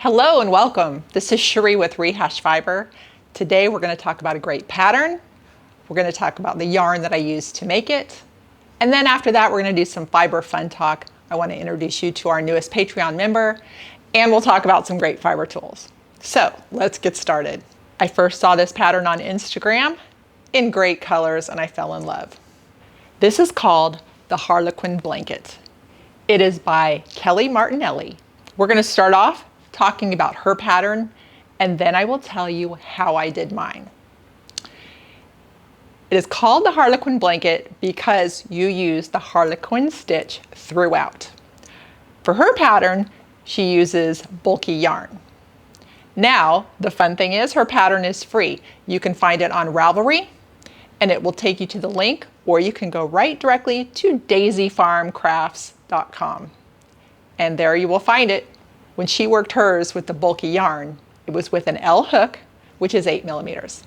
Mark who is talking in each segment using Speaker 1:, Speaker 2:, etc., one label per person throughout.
Speaker 1: Hello and welcome. This is Cherie with Rehashfiber. Today we're going to talk about a great pattern. We're going to talk about the yarn that I used to make it. And then after that, we're going to do some fiber fun talk. I want to introduce you to our newest Patreon member, and we'll talk about some great fiber tools. So let's get started. I first saw this pattern on Instagram in great colors and I fell in love. This is called the Harlequin Blanket. It is by Kelly Martinelli. We're going to start off talking about her pattern, and then I will tell you how I did mine. It is called the Harlequin Blanket because you use the Harlequin stitch throughout. For her pattern, she uses bulky yarn. Now, the fun thing is her pattern is free. You can find it on Ravelry, and it will take you to the link, or you can go right directly to daisyfarmcrafts.com. And there you will find it. When she worked hers with the bulky yarn, it was with an L hook, which is 8 millimeters.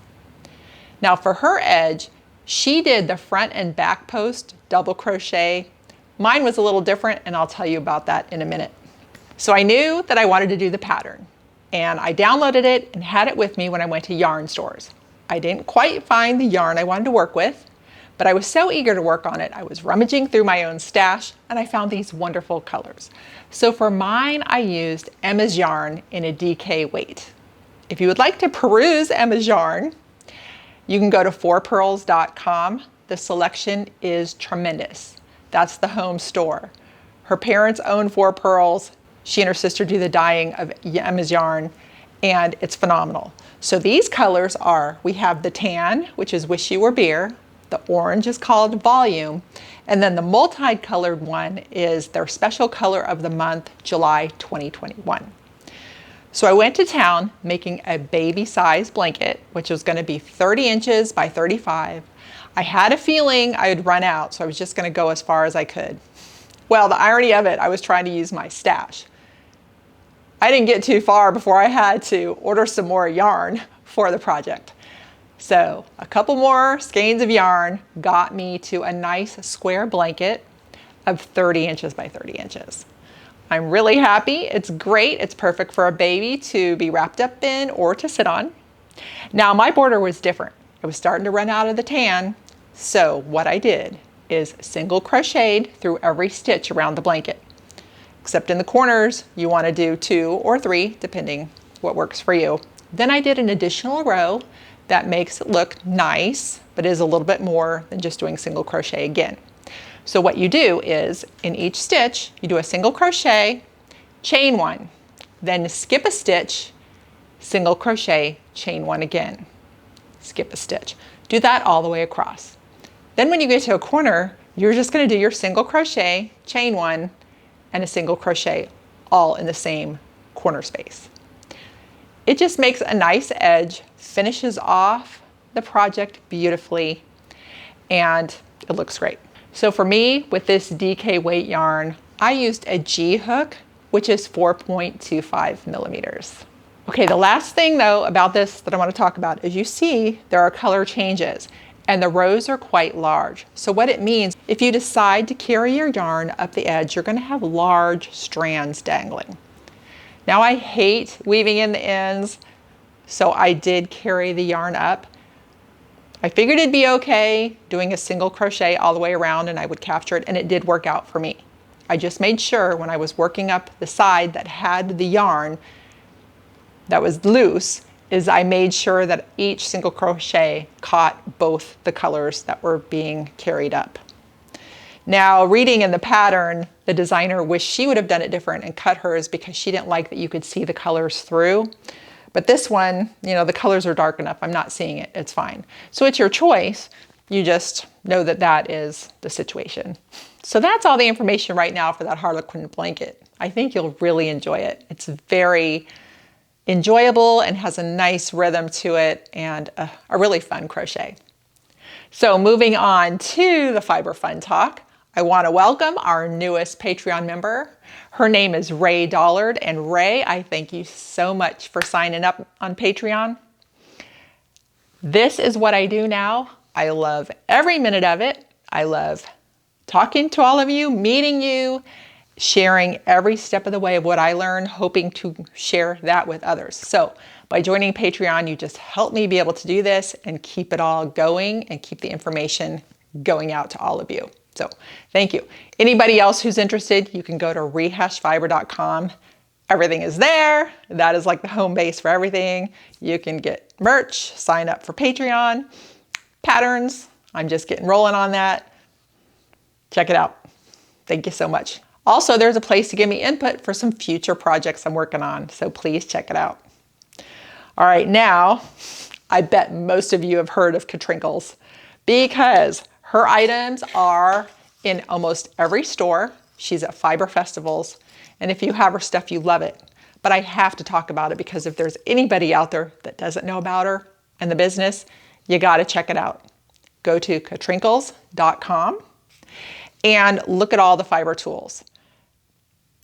Speaker 1: Now for her edge, she did the front and back post double crochet. Mine was a little different, and I'll tell you about that in a minute. So I knew that I wanted to do the pattern, and I downloaded it and had it with me when I went to yarn stores. I didn't quite find the yarn I wanted to work with, but I was so eager to work on it. I was rummaging through my own stash and I found these wonderful colors. So for mine, I used Emma's yarn in a DK weight. If you would like to peruse Emma's yarn, you can go to 4pearls.com. The selection is tremendous. That's the home store. Her parents own 4 Pearls. She and her sister do the dyeing of Emma's yarn, and it's phenomenal. So these colors are, we have the tan, which is Wish You Were Beer. The orange is called Volume, and then the multicolored one is their special color of the month, July 2021. So I went to town making a baby size blanket, which was going to be 30 inches by 35. I had a feeling I would run out, so I was just going to go as far as I could. Well, the irony of it, I was trying to use my stash. I didn't get too far before I had to order some more yarn for the project. So a couple more skeins of yarn got me to a nice square blanket of 30 inches by 30 inches. I'm really happy. It's great. It's perfect for a baby to be wrapped up in or to sit on. Now my border was different. I was starting to run out of the tan. So what I did is single crocheted through every stitch around the blanket. Except in the corners, you want to do 2 or 3, depending what works for you. Then I did an additional row that makes it look nice, but is a little bit more than just doing single crochet again. So what you do is in each stitch, you do a single crochet, chain 1, then skip a stitch, single crochet, chain 1 again, skip a stitch. Do that all the way across. Then when you get to a corner, you're just going to do your single crochet, chain 1, and a single crochet all in the same corner space. It just makes a nice edge, finishes off the project beautifully, and it looks great. So for me, with this DK weight yarn, I used a G hook, which is 4.25 millimeters. Okay, the last thing though about this that I want to talk about is you see there are color changes and the rows are quite large. So what it means, if you decide to carry your yarn up the edge, you're going to have large strands dangling. Now I hate weaving in the ends, so I did carry the yarn up. I figured it'd be okay doing a single crochet all the way around and I would capture it, and it did work out for me. I just made sure when I was working up the side that had the yarn that was loose, is I made sure that each single crochet caught both the colors that were being carried up. Now, reading in the pattern, the designer wished she would have done it different and cut hers because she didn't like that you could see the colors through. But this one, you know, the colors are dark enough. I'm not seeing it. It's fine. So it's your choice. You just know that that is the situation. So that's all the information right now for that Harlequin blanket. I think you'll really enjoy it. It's very enjoyable and has a nice rhythm to it, and a really fun crochet. So moving on to the Fiber Fun Talk, I want to welcome our newest Patreon member. Her name is Ray Dollard, and Ray, I thank you so much for signing up on Patreon. This is what I do now. I love every minute of it. I love talking to all of you, meeting you, sharing every step of the way of what I learned, hoping to share that with others. So by joining Patreon, you just help me be able to do this and keep it all going and keep the information going out to all of you. So thank you. Anybody else who's interested, you can go to rehashfiber.com. Everything is there. That is like the home base for everything. You can get merch, sign up for Patreon, patterns. I'm just getting rolling on that. Check it out. Thank you so much. Also, there's a place to give me input for some future projects I'm working on, so please check it out. All right, now, I bet most of you have heard of Katrinkles because her items are in almost every store. She's at fiber festivals, and if you have her stuff, you love it. But I have to talk about it because if there's anybody out there that doesn't know about her and the business, you gotta check it out. Go to Katrinkles.com and look at all the fiber tools.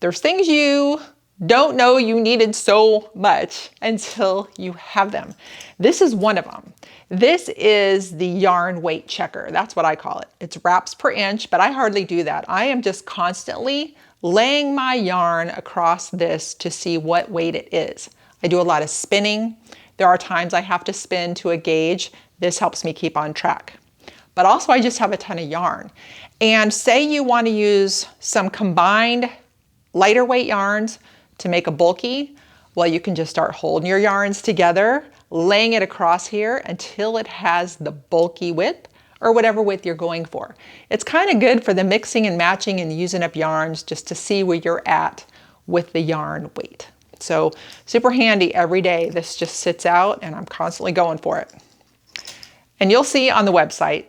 Speaker 1: There's things you don't know you needed so much until you have them. This is one of them. This is the yarn weight checker. That's what I call it. It's wraps per inch, but I hardly do that. I am just constantly laying my yarn across this to see what weight it is. I do a lot of spinning. There are times I have to spin to a gauge. This helps me keep on track. But also I just have a ton of yarn. And say you want to use some combined lighter weight yarns to make a bulky, well, you can just start holding your yarns together, laying it across here until it has the bulky width or whatever width you're going for. It's kind of good for the mixing and matching and using up yarns just to see where you're at with the yarn weight. So super handy every day. This just sits out and I'm constantly going for it. And you'll see on the website,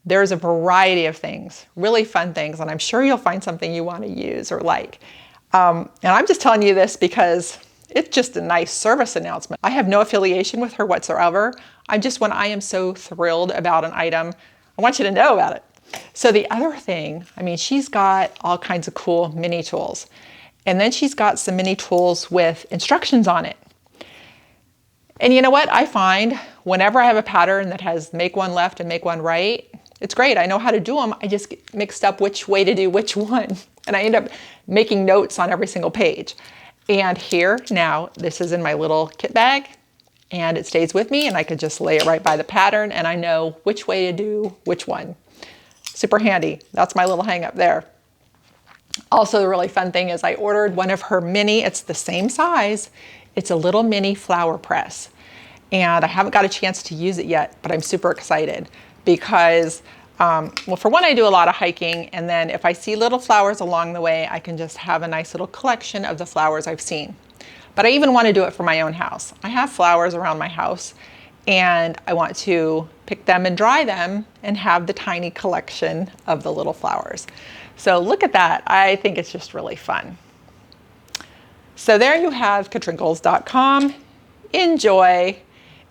Speaker 1: there's a variety of things, really fun things, and I'm sure you'll find something you want to use or like. And I'm just telling you this because it's just a nice service announcement. I have no affiliation with her whatsoever. When I am so thrilled about an item, I want you to know about it. So the other thing, I mean, she's got all kinds of cool mini tools. And then she's got some mini tools with instructions on it. And you know what? I find whenever I have a pattern that has make one left and make one right, it's great. I know how to do them. I just get mixed up which way to do which one. And I end up making notes on every single page. And here now, this is in my little kit bag and it stays with me and I could just lay it right by the pattern and I know which way to do which one. Super handy. That's my little hang up there. Also, the really fun thing is I ordered one of her mini, it's the same size. It's a little mini flower press. And I haven't got a chance to use it yet, but I'm super excited because, well, for one, I do a lot of hiking. And then if I see little flowers along the way, I can just have a nice little collection of the flowers I've seen. But I even want to do it for my own house. I have flowers around my house and I want to pick them and dry them and have the tiny collection of the little flowers. So look at that. I think it's just really fun. So there you have Katrinkles.com. Enjoy.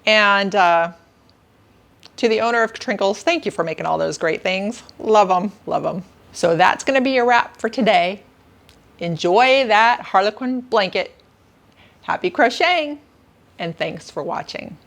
Speaker 1: And to the owner of Katrinkles, thank you for making all those great things. Love them, love them. So that's going to be a wrap for today. Enjoy that Harlequin blanket. Happy crocheting, and thanks for watching.